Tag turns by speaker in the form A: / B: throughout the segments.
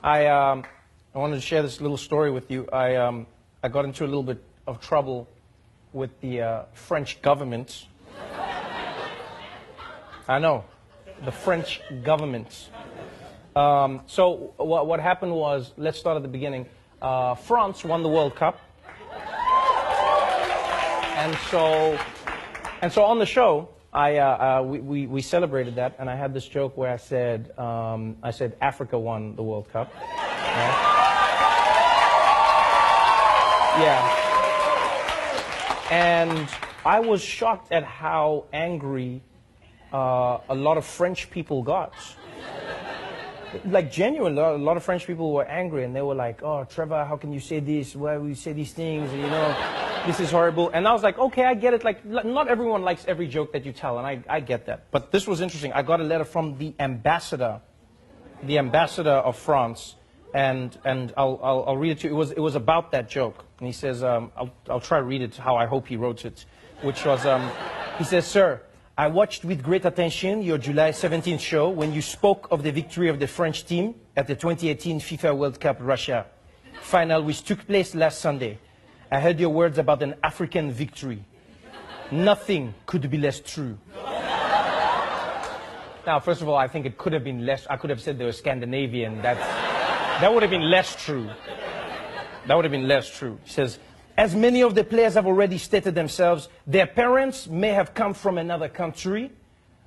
A: I wanted to share this little story with you. I got into a little bit of trouble with the French government. I know, the French government. So what happened was, let's start at the beginning. France won the World Cup. And so on the show, we celebrated that, and I had this joke where I said Africa won the World Cup. Right? Yeah. And I was shocked at how angry a lot of French people got. Like, genuinely, a lot of French people were angry, and they were like, "Oh, Trevor, how can you say this? Why will you say these things? You know, this is horrible." And I was like, okay, I get it. Like, not everyone likes every joke that you tell, and I get that. But this was interesting. I got a letter from the ambassador of France, and I'll read it to you. It was about that joke, and he says, I'll try to read it how I hope he wrote it, which was, he says, "Sir, I watched with great attention your July 17th show when you spoke of the victory of the French team at the 2018 FIFA World Cup Russia final, which took place last Sunday. I heard your words about an African victory. Nothing could be less true." Now, first of all, I think it could have been less. I could have said they were Scandinavian. That would have been less true. That would have been less true. He says, "As many of the players have already stated themselves, their parents may have come from another country,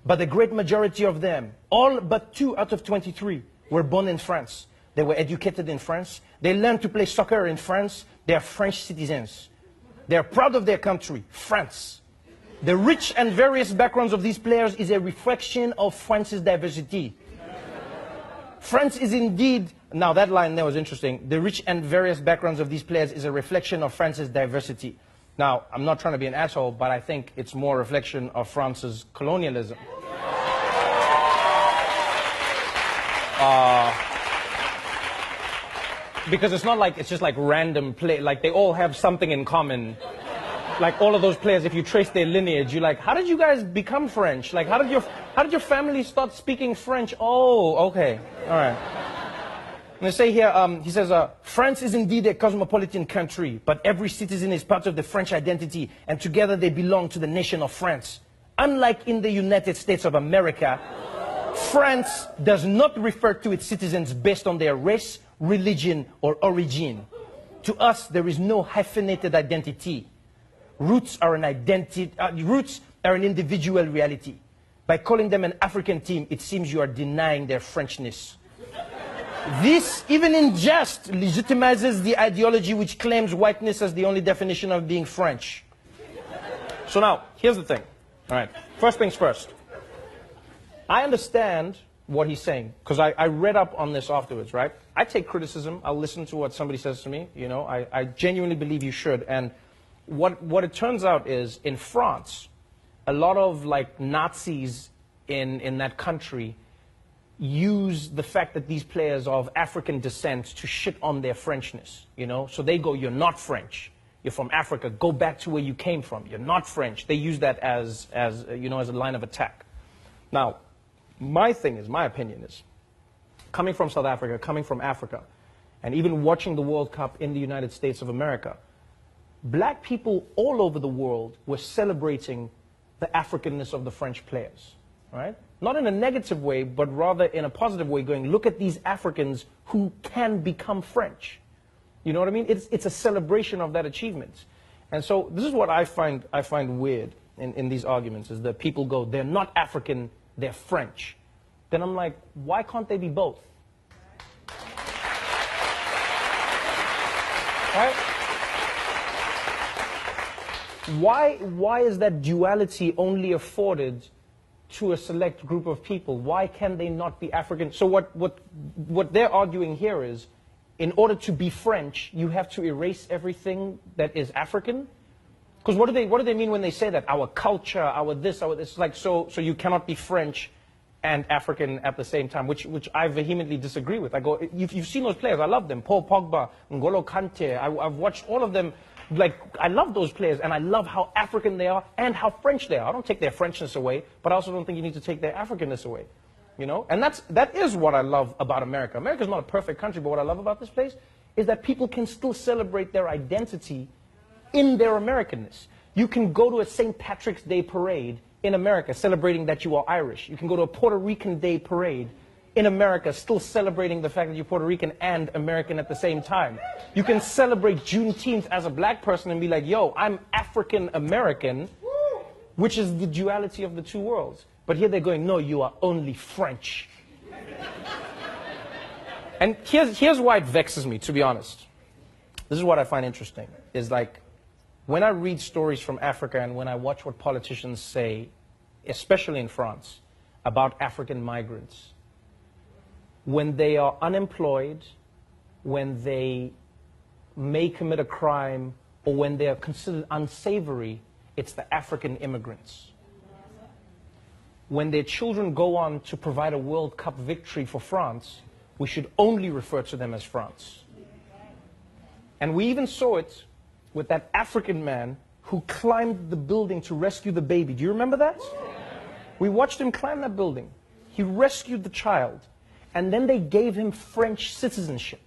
A: but the great majority of them, all but 2 out of 23, were born in France. They were educated in France. They learned to play soccer in France. They are French citizens. They are proud of their country, France. The rich and various backgrounds of these players is a reflection of France's diversity. France is indeed..." Now, that line there was interesting. "The rich and various backgrounds of these players is a reflection of France's diversity." Now, I'm not trying to be an asshole, but I think it's more a reflection of France's colonialism. Because it's not like it's just like random play. Like, they all have something in common. Like, all of those players, if you trace their lineage, you're like, how did you guys become French? Like, how did your family start speaking French? Oh, okay, all right. And they say here, he says, "France is indeed a cosmopolitan country, but every citizen is part of the French identity, and together they belong to the nation of France. Unlike in the United States of America, France does not refer to its citizens based on their race, religion, or origin. To us, there is no hyphenated identity. Roots are an individual reality. By calling them an African team, it seems you are denying their Frenchness. This, even in jest, legitimizes the ideology which claims whiteness as the only definition of being French." So now, here's the thing. All right, first things first. I understand what he's saying, because I read up on this afterwards, right? I take criticism. I'll listen to what somebody says to me. You know, I genuinely believe you should. And what it turns out is, in France, a lot of, like, Nazis in that country use the fact that these players are of African descent to shit on their Frenchness, you know? So they go, "You're not French. You're from Africa. Go back to where you came from. You're not French." They use that as you know, as a line of attack. Now, my opinion is, coming from South Africa, coming from Africa, and even watching the World Cup in the United States of America, black people all over the world were celebrating the Africanness of the French players, right? Not in a negative way, but rather in a positive way, going, look at these Africans who can become French. You know what I mean? It's a celebration of that achievement. And so this is what I find weird in these arguments, is that people go, "They're not African, they're French." Then I'm like, why can't they be both? Right? Why is that duality only afforded to a select group of people? Why can they not be African? So what they're arguing here is, in order to be French, you have to erase everything that is African? Because what do they mean when they say that? Our culture, our this, our this. Like, so you cannot be French and African at the same time, which I vehemently disagree with. I go, you've seen those players, I love them. Paul Pogba, N'Golo Kante, I've watched all of them. Like, I love those players, and I love how African they are and how French they are. I don't take their Frenchness away, but I also don't think you need to take their Africanness away. you know? And that is what I love about America. America's not a perfect country, but what I love about this place is that people can still celebrate their identity in their Americanness. You can go to a St. Patrick's Day parade in America celebrating that you are Irish. You can go to a Puerto Rican Day parade in America still celebrating the fact that you're Puerto Rican and American at the same time. You can celebrate Juneteenth as a black person and be like, yo, I'm African American, which is the duality of the two worlds. But here they're going, no, you are only French. And here's why it vexes me, to be honest. This is what I find interesting, is like, when I read stories from Africa and when I watch what politicians say, especially in France, about African migrants, when they are unemployed, when they may commit a crime, or when they are considered unsavory, it's the African immigrants. When their children go on to provide a World Cup victory for France, we should only refer to them as France. And we even saw it with that African man who climbed the building to rescue the baby. Do you remember that? We watched him climb that building. He rescued the child. And then they gave him French citizenship.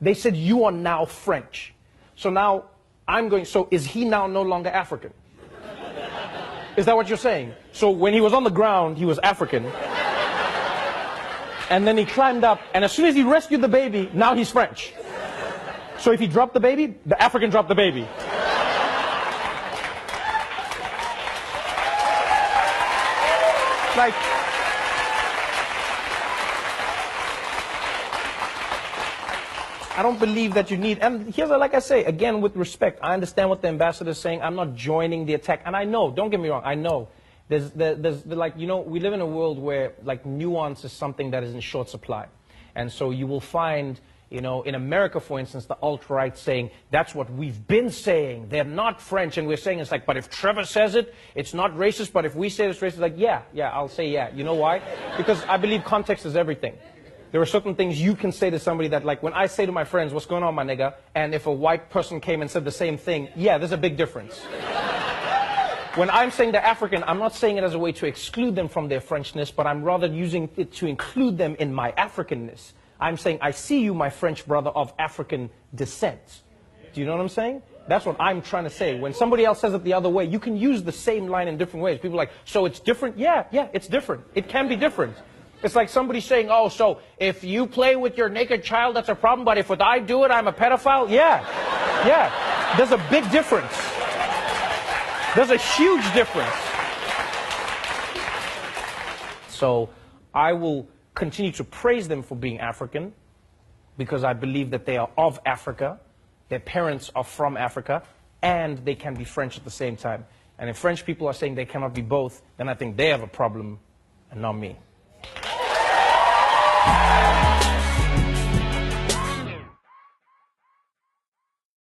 A: They said, you are now French. So now I'm going, so is he now no longer African? Is that what you're saying? So when he was on the ground, he was African. And then he climbed up, and as soon as he rescued the baby, now he's French. So if he dropped the baby, the African dropped the baby. Like, I don't believe that you need, and here's, like I say, again, with respect, I understand what the ambassador is saying. I'm not joining the attack. And I know, don't get me wrong, I know. There's like, you know, we live in a world where, like, nuance is something that is in short supply. And so you will find, you know, in America, for instance, the alt-right saying, that's what we've been saying. They're not French. And we're saying, it's like, but if Trevor says it, it's not racist. But if we say it's racist, like, yeah, I'll say yeah. You know why? Because I believe context is everything. There are certain things you can say to somebody that, like, when I say to my friends, what's going on, my nigga? And if a white person came and said the same thing, yeah, there's a big difference. When I'm saying they're African, I'm not saying it as a way to exclude them from their Frenchness, but I'm rather using it to include them in my Africanness. I'm saying, I see you, my French brother of African descent. Do you know what I'm saying? That's what I'm trying to say. When somebody else says it the other way, you can use the same line in different ways. People are like, so it's different? Yeah, it's different. It can be different. It's like somebody saying, oh, so if you play with your naked child, that's a problem, but if I do it, I'm a pedophile? Yeah. There's a big difference. There's a huge difference. So I will continue to praise them for being African, because I believe that they are of Africa, their parents are from Africa, and they can be French at the same time. And if French people are saying they cannot be both, then I think they have a problem and not me.